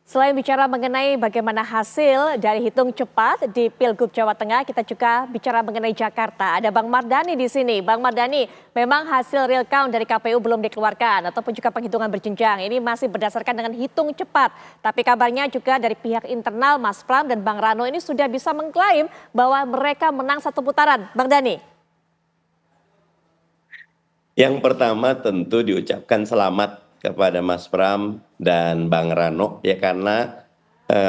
Selain bicara mengenai bagaimana hasil dari hitung cepat di Pilgub Jawa Tengah, kita juga bicara mengenai Jakarta. Ada Bang Mardhani di sini. Bang Mardhani, memang hasil real count dari KPU belum dikeluarkan ataupun juga penghitungan berjenjang. Ini masih berdasarkan dengan hitung cepat. Tapi kabarnya juga dari pihak internal Mas Pram dan Bang Rano ini sudah bisa mengklaim bahwa mereka menang satu putaran. Bang Dhani. Yang pertama tentu diucapkan selamat kepada Mas Pram dan Bang Rano ya karena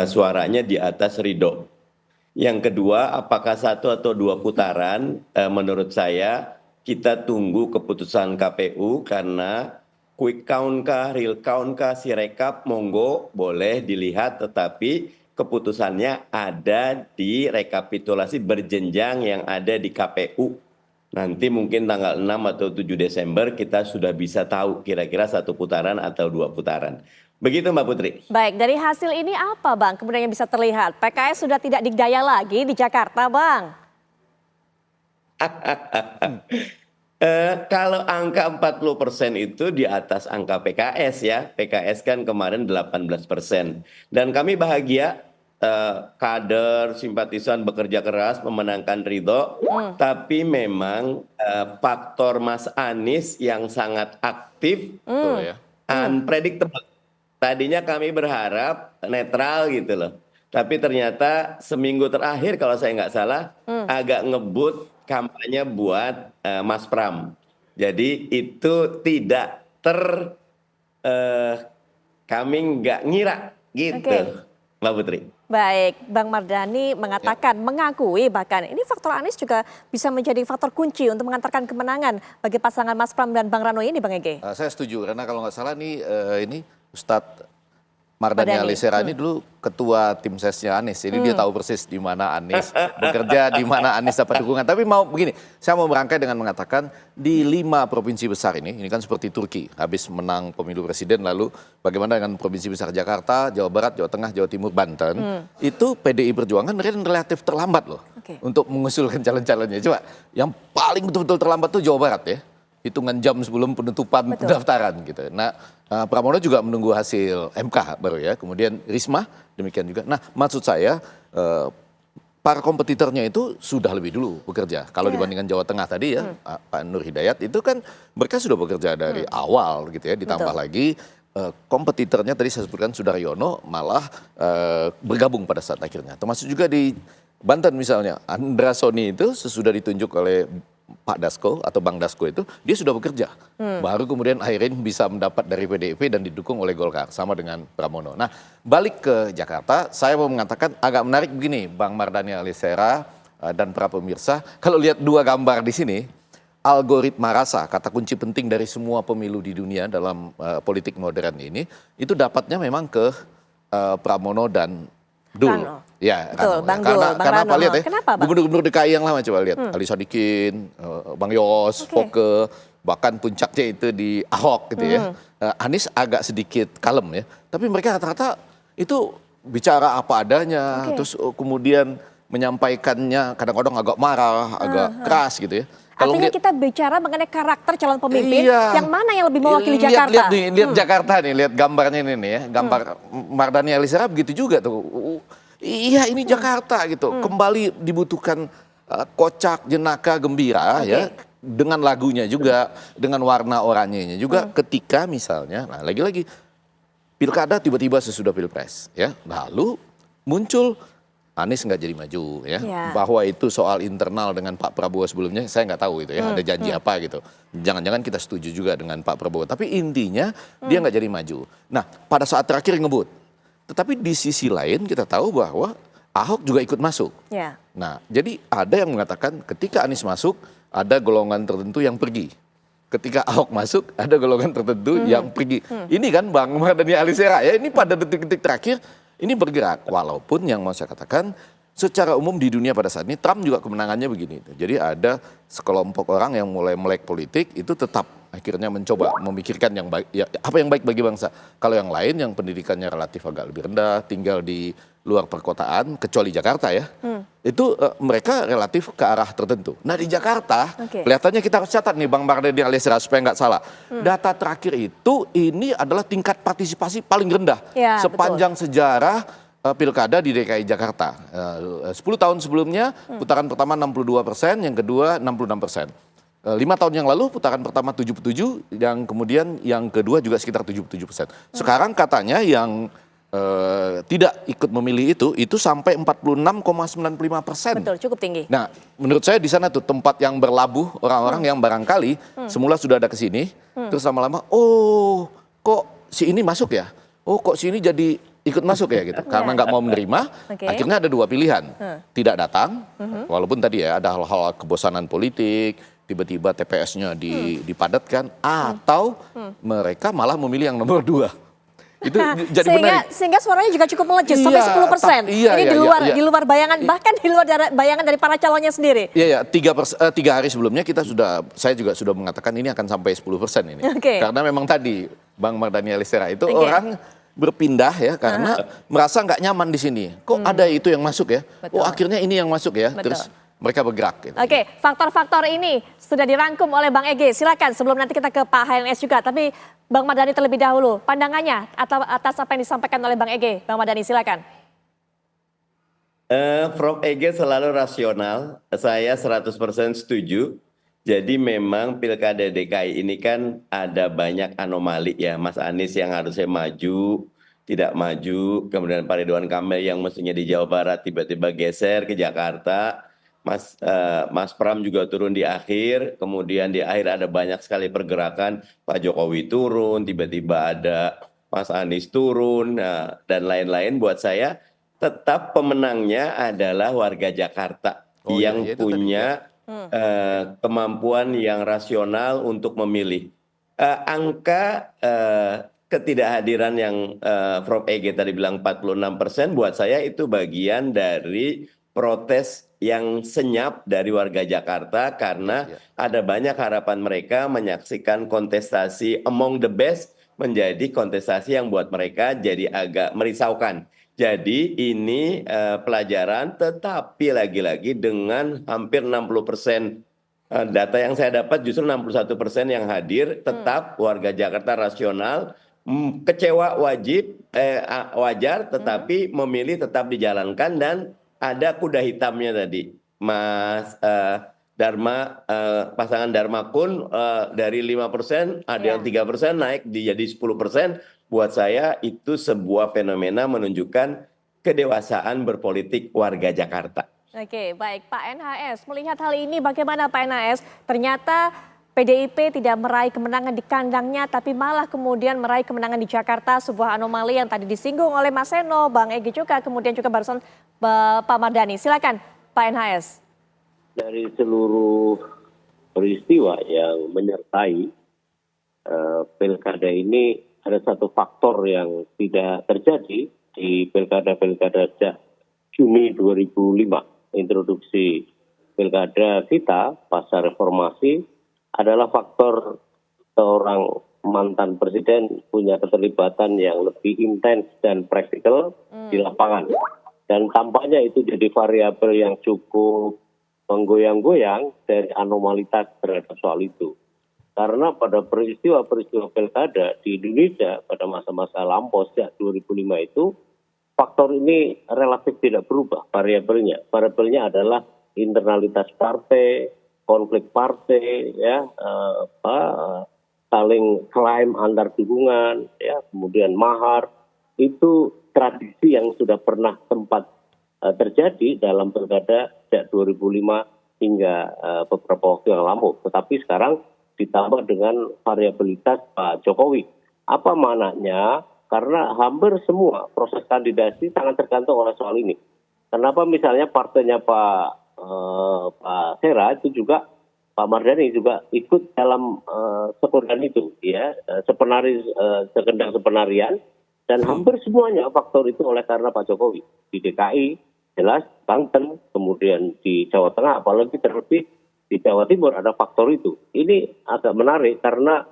suaranya di atas ridho. Yang kedua, apakah satu atau dua putaran? Menurut saya kita tunggu keputusan KPU karena quick count kah, real count kah, sirekap monggo boleh dilihat, tetapi keputusannya ada di rekapitulasi berjenjang yang ada di KPU. Nanti mungkin tanggal 6 atau 7 Desember kita sudah bisa tahu kira-kira satu putaran atau dua putaran. Begitu Mbak Putri. Baik, dari hasil ini apa Bang kemudian yang bisa terlihat? PKS sudah tidak dikdaya lagi di Jakarta Bang? Kalau angka 40% itu di atas angka PKS ya. PKS kan kemarin 18%. Dan kami bahagia. Kader, simpatisan bekerja keras memenangkan Ridho, tapi memang faktor Mas Anies yang sangat aktif, unpredictable. Tadinya kami berharap netral gitu loh, tapi ternyata seminggu terakhir kalau saya nggak salah agak ngebut kampanye buat Mas Pram. Jadi itu tidak kami nggak ngira gitu, Mbak Putri. Baik, Bang Mardhani mengatakan, mengakui bahkan ini faktor Anies juga bisa menjadi faktor kunci untuk mengantarkan kemenangan bagi pasangan Mas Pram dan Bang Rano ini, Bang Ege. Saya setuju, karena kalau nggak salah nih ini Ustadz Mardhani Alisera ini dulu ketua tim sesnya Anies, jadi dia tahu persis di mana Anies bekerja, di mana Anies dapat dukungan. Tapi mau begini, saya mau merangkai dengan mengatakan di 5 provinsi besar ini kan seperti Turki, habis menang pemilu presiden lalu bagaimana dengan provinsi besar Jakarta, Jawa Barat, Jawa Tengah, Jawa Timur, Banten, itu PDI Perjuangan relatif terlambat loh untuk mengusulkan calon-calonnya. Coba yang paling betul-betul terlambat tuh Jawa Barat ya. Hitungan jam sebelum penutupan pendaftaran gitu. Nah, Pramono juga menunggu hasil MK baru ya. Kemudian Risma demikian juga. Nah, maksud saya para kompetitornya itu sudah lebih dulu bekerja. Kalau dibandingkan Jawa Tengah tadi ya, Pak Nur Hidayat itu kan mereka sudah bekerja dari awal gitu ya. Ditambah lagi kompetitornya tadi saya sebutkan Sudaryono malah bergabung pada saat akhirnya. Termasuk juga di Banten misalnya, Andra Soni itu sesudah ditunjuk oleh Pak Dasko atau Bang Dasko itu dia sudah bekerja, baru kemudian akhirnya bisa mendapat dari PDIP dan didukung oleh Golkar sama dengan Pramono. Nah balik ke Jakarta, saya mau mengatakan agak menarik begini, Bang Mardhani Alisera dan para pemirsa, kalau lihat dua gambar di sini, algoritma rasa kata kunci penting dari semua pemilu di dunia dalam politik modern ini, itu dapatnya memang ke Pramono dan Dul. Ya, betul, Bang Dul. Karena apa lihat ya? Kenapa, Bang? Gubernur DKI yang lama coba lihat, Ali Sadikin, Bang Yos, Foke, bahkan puncaknya itu di Ahok gitu ya. Anies agak sedikit kalem ya, tapi mereka rata-rata itu bicara apa adanya, terus kemudian menyampaikannya kadang-kadang agak marah, agak keras gitu ya. Kalau artinya kita bicara mengenai karakter calon pemimpin, yang mana yang lebih mewakili Jakarta? Lihat Jakarta nih, lihat gambarnya ini nih ya, gambar Mardhani Alisera begitu juga tuh. Iya ini Jakarta gitu, kembali dibutuhkan kocak, jenaka, gembira ya, dengan lagunya juga, dengan warna oranyenya juga. Ketika misalnya, nah lagi-lagi pilkada tiba-tiba sesudah pilpres ya, lalu muncul Anies nggak jadi maju ya, bahwa itu soal internal dengan Pak Prabowo sebelumnya saya nggak tahu itu ya, ada janji apa gitu. Jangan-jangan kita setuju juga dengan Pak Prabowo, tapi intinya dia nggak jadi maju. Nah pada saat terakhir ngebut, tetapi di sisi lain kita tahu bahwa Ahok juga ikut masuk. Nah jadi ada yang mengatakan ketika Anies masuk ada golongan tertentu yang pergi. Ketika Ahok masuk ada golongan tertentu yang pergi. Ini kan Bang Mardhani Alisera ya, ini pada detik-detik terakhir ini bergerak, walaupun yang mau saya katakan secara umum di dunia pada saat ini Trump juga kemenangannya begini. Jadi ada sekelompok orang yang mulai melek politik itu tetap akhirnya mencoba memikirkan yang baik, ya, apa yang baik bagi bangsa. Kalau yang lain yang pendidikannya relatif agak lebih rendah, tinggal di luar perkotaan, kecuali Jakarta ya, itu mereka relatif ke arah tertentu. Nah di Jakarta, kelihatannya kita harus catat nih Bang Mardhani Alisera supaya nggak salah. Data terakhir itu ini adalah tingkat partisipasi paling rendah sepanjang sejarah pilkada di DKI Jakarta. 10 tahun sebelumnya putaran pertama 62%, yang kedua 66%. 5 tahun yang lalu putaran pertama 77, yang kemudian yang kedua juga sekitar 77%. Sekarang katanya yang tidak ikut memilih itu sampai 46,95%. Betul, cukup tinggi. Nah, menurut saya di sana tuh tempat yang berlabuh orang-orang yang barangkali semula sudah ada ke sini, terus lama-lama, oh kok si ini masuk ya? Oh kok si ini jadi ikut masuk ya gitu. Karena nggak mau menerima, akhirnya ada dua pilihan. Tidak datang, walaupun tadi ya ada hal-hal kebosanan politik, tiba-tiba TPS-nya dipadatkan, atau mereka malah memilih yang nomor 2. Itu jadi sehingga suaranya juga cukup melejit sampai 10%. Ini di luar bayangan, bahkan di luar bayangan dari para calonnya sendiri. Iya, 3 hari sebelumnya saya juga sudah mengatakan ini akan sampai 10% ini. Karena memang tadi Bang Mardhani Alisera itu orang berpindah ya karena merasa nggak nyaman di sini. Kok ada itu yang masuk ya? Oh akhirnya ini yang masuk ya. Terus mereka bergerak. Gitu. Faktor-faktor ini sudah dirangkum oleh Bang Ege. Silakan sebelum nanti kita ke Pak HNS juga. Tapi Bang Mardhani terlebih dahulu, pandangannya atas apa yang disampaikan oleh Bang Ege. Bang Mardhani silakan. Prof. Ege selalu rasional, saya 100% setuju. Jadi memang Pilkada DKI ini kan ada banyak anomali ya. Mas Anies yang harusnya maju, tidak maju. Kemudian Pak Ridwan Kamil yang mestinya di Jawa Barat tiba-tiba geser ke Jakarta. Mas Pram juga turun di akhir, kemudian di akhir ada banyak sekali pergerakan, Pak Jokowi turun, tiba-tiba ada Mas Anies turun, dan lain-lain. Buat saya tetap pemenangnya adalah warga Jakarta yang punya kemampuan yang rasional untuk memilih. Angka ketidakhadiran yang Prof. Ege tadi bilang 46%, buat saya itu bagian dari protes yang senyap dari warga Jakarta karena ada banyak harapan mereka menyaksikan kontestasi among the best menjadi kontestasi yang buat mereka jadi agak merisaukan. Jadi ini pelajaran, tetapi lagi-lagi dengan hampir 60% data yang saya dapat justru 61% yang hadir, tetap warga Jakarta rasional, kecewa wajar, tetapi memilih tetap dijalankan. Dan ada kuda hitamnya tadi, Mas Dharma, pasangan Dharma Kun dari 5%, ada yang 3% naik jadi 10%. Buat saya itu sebuah fenomena menunjukkan kedewasaan berpolitik warga Jakarta. Oke, baik Pak NHS, melihat hal ini bagaimana Pak NHS? Ternyata PDIP tidak meraih kemenangan di kandangnya, tapi malah kemudian meraih kemenangan di Jakarta, sebuah anomali yang tadi disinggung oleh Mas Seno, Bang Ege juga, kemudian juga barusan Pak Mardhani. Silakan Pak NHS. Dari seluruh peristiwa yang menyertai pilkada ini, ada satu faktor yang tidak terjadi di pilkada-pilkada sejak Juni 2005. Introduksi pilkada kita pasca reformasi adalah faktor seorang mantan presiden punya keterlibatan yang lebih intens dan praktikal di lapangan. Dan tampaknya itu jadi variabel yang cukup menggoyang-goyang dari anomalitas terhadap soal itu. Karena pada peristiwa-peristiwa pilkada di Indonesia pada masa-masa lampau sejak 2005 itu, faktor ini relatif tidak berubah variabelnya. Variabelnya adalah internalitas partai, konflik partai, ya, saling klaim antar dukungan, ya, kemudian mahar. Itu tradisi yang sudah pernah sempat terjadi dalam pilkada sejak 2005 hingga beberapa waktu yang lalu. Tetapi sekarang ditambah dengan variabilitas Pak Jokowi. Apa maknanya? Karena hampir semua proses kandidasi sangat tergantung oleh soal ini. Kenapa misalnya partainya Pak Sera itu juga, Pak Mardhani juga ikut dalam sekurdan itu, ya, sekedar sepenarian, dan hampir semuanya faktor itu oleh karena Pak Jokowi. Di DKI jelas, Banten, kemudian di Jawa Tengah, apalagi terlebih di Jawa Timur ada faktor itu. Ini agak menarik karena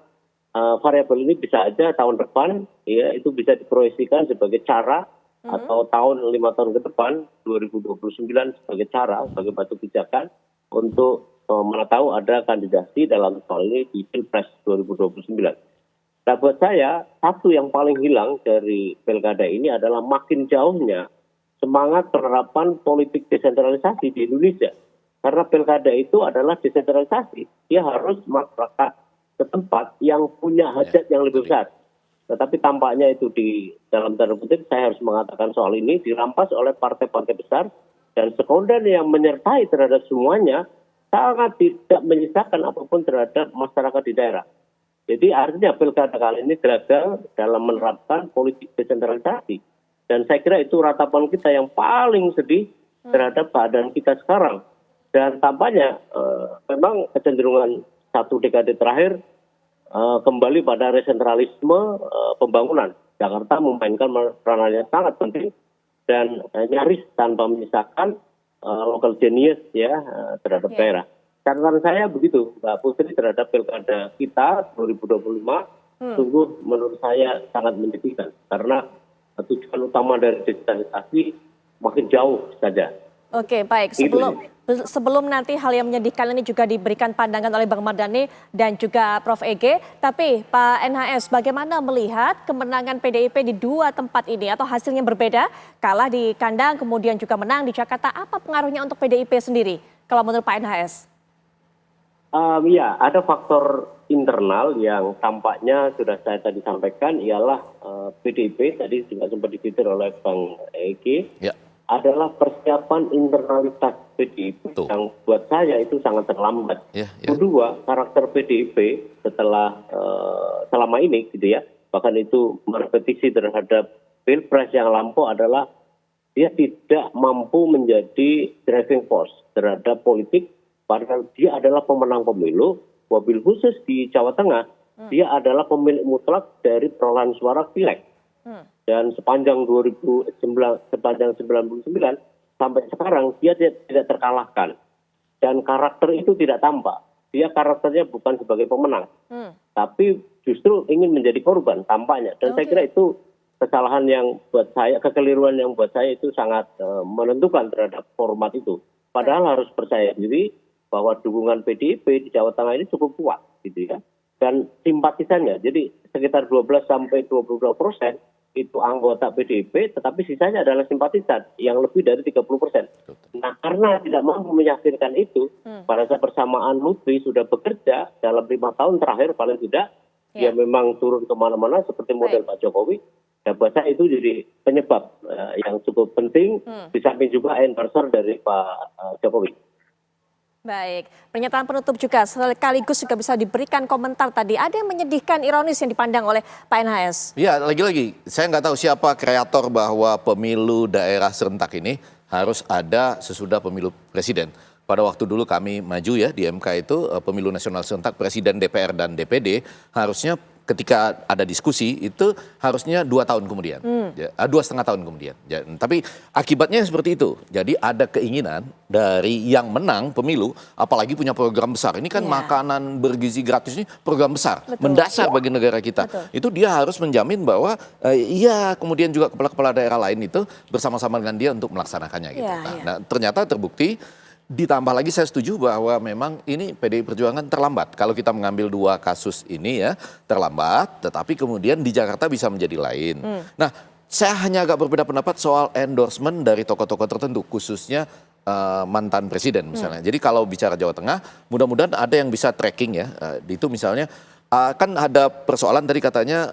variabel ini bisa aja tahun depan ya itu bisa diproyeksikan sebagai cara atau tahun 5 tahun ke depan 2029 sebagai cara, sebagai batu pijakan untuk mana tahu ada kandidasi dalam soal ini di Pilpres 2029. Nah buat saya, satu yang paling hilang dari pilkada ini adalah makin jauhnya semangat penerapan politik desentralisasi di Indonesia. Karena pilkada itu adalah desentralisasi. Dia harus masyarakat setempat yang punya hajat yang lebih besar. Tetapi tampaknya itu di dalam tanda kutip, saya harus mengatakan soal ini dirampas oleh partai-partai besar. Dan sekunder yang menyertai terhadap semuanya sangat tidak menyisakan apapun terhadap masyarakat di daerah. Jadi artinya pilkada kali ini gagal dalam menerapkan politik desentralisasi. Dan saya kira itu ratapan kita yang paling sedih terhadap keadaan kita sekarang. Dan tampaknya memang kecenderungan satu dekade terakhir kembali pada resentralisme pembangunan. Jakarta memainkan peranan yang sangat penting dan nyaris tanpa menyisakan local genius ya terhadap daerah. Catatan saya begitu, Mbak Putri, terhadap pilkada kita 2025 sungguh menurut saya sangat menyedihkan karena tujuan utama dari digitalisasi makin jauh saja. Oke, baik. Sebelum nanti hal yang menyedihkan ini juga diberikan pandangan oleh Bang Mardhani dan juga Prof. Ege, tapi Pak NHS bagaimana melihat kemenangan PDIP di dua tempat ini atau hasilnya berbeda, kalah di kandang kemudian juga menang di Jakarta, apa pengaruhnya untuk PDIP sendiri kalau menurut Pak NHS? Ya, ada faktor internal yang tampaknya sudah saya tadi sampaikan ialah PDIP tadi juga sempat dititir oleh Bang Ege. Ya. Adalah persiapan internalitas PDIP yang buat saya itu sangat terlambat. Kedua, karakter PDIP setelah selama ini gitu ya, bahkan itu merepetisi terhadap Pilpres yang lampau adalah dia tidak mampu menjadi driving force terhadap politik, padahal dia adalah pemenang pemilu, wabil khusus di Jawa Tengah, dia adalah pemilik mutlak dari perolehan suara pileg. Dan sepanjang 99 sampai sekarang dia tidak terkalahkan. Dan karakter itu tidak tampak. Dia karakternya bukan sebagai pemenang. Tapi justru ingin menjadi korban tampaknya. Dan saya kira itu kesalahan yang buat saya, kekeliruan yang buat saya itu sangat menentukan terhadap format itu. Padahal harus percaya diri bahwa dukungan PDIP di Jawa Tengah ini cukup kuat gitu ya. Dan simpatisannya, jadi sekitar 12 sampai 22% itu anggota PDIP, tetapi sisanya adalah simpatisan yang lebih dari 30%. Nah, karena tidak mampu meyakinkan itu, pada saat bersamaan Lutfi sudah bekerja dalam 5 tahun terakhir paling tidak, dia memang turun kemana-mana seperti model Pak Jokowi. Dan buat saya itu jadi penyebab yang cukup penting, di samping juga endorser dari Pak Jokowi. Baik, pernyataan penutup juga sekaligus juga bisa diberikan komentar tadi. Ada yang menyedihkan, ironis yang dipandang oleh Pak NHS. Ya, lagi-lagi saya nggak tahu siapa kreator bahwa pemilu daerah serentak ini harus ada sesudah pemilu presiden. Pada waktu dulu kami maju ya di MK itu pemilu nasional serentak presiden, DPR dan DPD harusnya ketika ada diskusi itu harusnya 2 tahun kemudian, 2,5 tahun kemudian. Ya, tapi akibatnya seperti itu. Jadi ada keinginan dari yang menang pemilu, apalagi punya program besar. Ini kan makanan bergizi gratis ini program besar, mendasar bagi negara kita. Itu dia harus menjamin bahwa kemudian juga kepala-kepala daerah lain itu bersama-sama dengan dia untuk melaksanakannya. Gitu. Nah, ternyata terbukti. Ditambah lagi saya setuju bahwa memang ini PDI Perjuangan terlambat. Kalau kita mengambil 2 kasus ini ya terlambat, tetapi kemudian di Jakarta bisa menjadi lain. Nah, saya hanya agak berbeda pendapat soal endorsement dari tokoh-tokoh tertentu, khususnya mantan presiden misalnya. Jadi kalau bicara Jawa Tengah, mudah-mudahan ada yang bisa tracking ya. Itu misalnya kan ada persoalan tadi katanya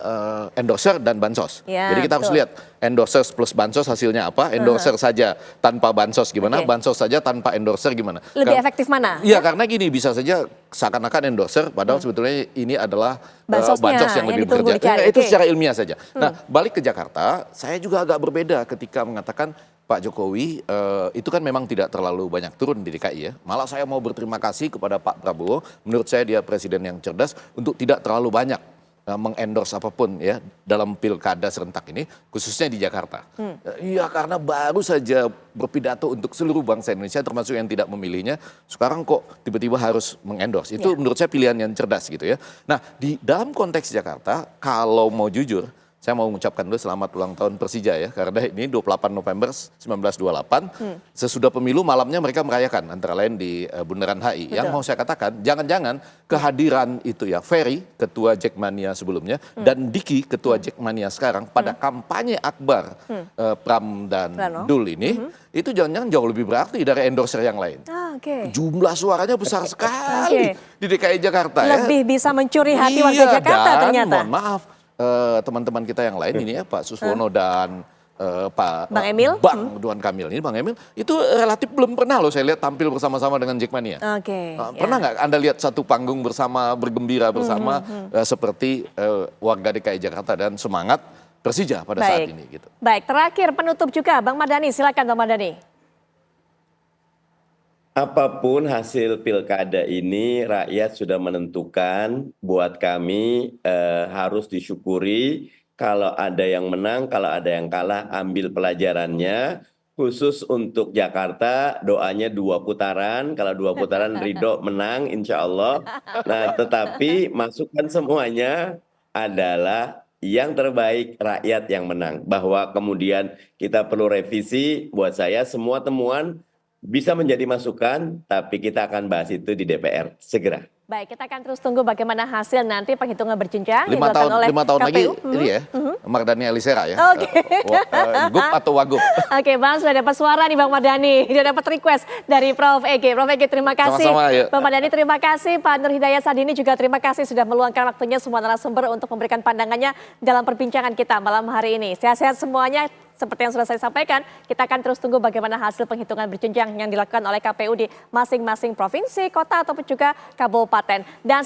endorser dan bansos. Jadi kita harus lihat endorser plus bansos hasilnya apa, endorser saja tanpa bansos gimana, bansos saja tanpa endorser gimana. Lebih efektif mana? Iya, karena gini bisa saja seakan-akan endorser padahal sebetulnya ini adalah bansos yang lebih bekerja. Itu secara ilmiah saja. Nah, balik ke Jakarta, saya juga agak berbeda ketika mengatakan Pak Jokowi itu kan memang tidak terlalu banyak turun di DKI ya. Malah saya mau berterima kasih kepada Pak Prabowo. Menurut saya dia presiden yang cerdas untuk tidak terlalu banyak mengendorse apapun ya dalam pilkada serentak ini, khususnya di Jakarta. Iya, karena baru saja berpidato untuk seluruh bangsa Indonesia termasuk yang tidak memilihnya. Sekarang kok tiba-tiba harus mengendorse. Itu menurut saya pilihan yang cerdas gitu ya. Nah, di dalam konteks Jakarta, kalau mau jujur, saya mau mengucapkan dulu selamat ulang tahun Persija ya, karena ini 28 November 1928, sesudah pemilu malamnya mereka merayakan, antara lain di Bundaran HI. Yang mau saya katakan, jangan-jangan kehadiran itu ya, Ferry, ketua Jackmania sebelumnya, dan Diki, ketua Jackmania sekarang, pada kampanye akbar Pram dan Dul ini, itu jangan-jangan jauh lebih berarti dari endorser yang lain. Jumlah suaranya besar sekali di DKI Jakarta. Lebih bisa mencuri hati warga Jakarta dan, ternyata. Mohon maaf, teman-teman kita yang lain ini ya, Pak Suswono dan Pak Bang Emil, Bang Ridwan Kamil ini, Bang Emil itu relatif belum pernah loh saya lihat tampil bersama-sama dengan Jackmania. Pernah nggak Anda lihat satu panggung bersama, bergembira bersama seperti warga DKI Jakarta dan semangat Persija pada saat ini gitu. Baik, terakhir penutup juga Bang Mardhani, silakan Bang Mardhani. Apapun hasil pilkada ini, rakyat sudah menentukan. Buat kami harus disyukuri. Kalau ada yang menang, kalau ada yang kalah, ambil pelajarannya. Khusus untuk Jakarta, doanya 2 putaran. Kalau 2 putaran Ridho menang, insya Allah. Nah, tetapi masukan semuanya adalah yang terbaik rakyat yang menang. Bahwa kemudian kita perlu revisi, buat saya semua temuan bisa menjadi masukan, tapi kita akan bahas itu di DPR segera. Baik, kita akan terus tunggu bagaimana hasil nanti penghitungan berjenjang 5 tahun lagi ini ya, Mardhani Alisera ya. Gup atau Wagub. Oke, Bang, sudah dapat suara nih Bang Mardhani. Sudah dapat request dari Prof. Ege. Prof. Ege, terima kasih. Sama-sama, ya. Bang Mardhani, terima kasih. Pak Nur Hidayat Sadini juga terima kasih sudah meluangkan waktunya semua narasumber untuk memberikan pandangannya dalam perbincangan kita malam hari ini. Sehat-sehat semuanya. Seperti yang sudah saya sampaikan, kita akan terus tunggu bagaimana hasil penghitungan berjenjang yang dilakukan oleh KPU di masing-masing provinsi, kota, ataupun juga kabupaten. Dan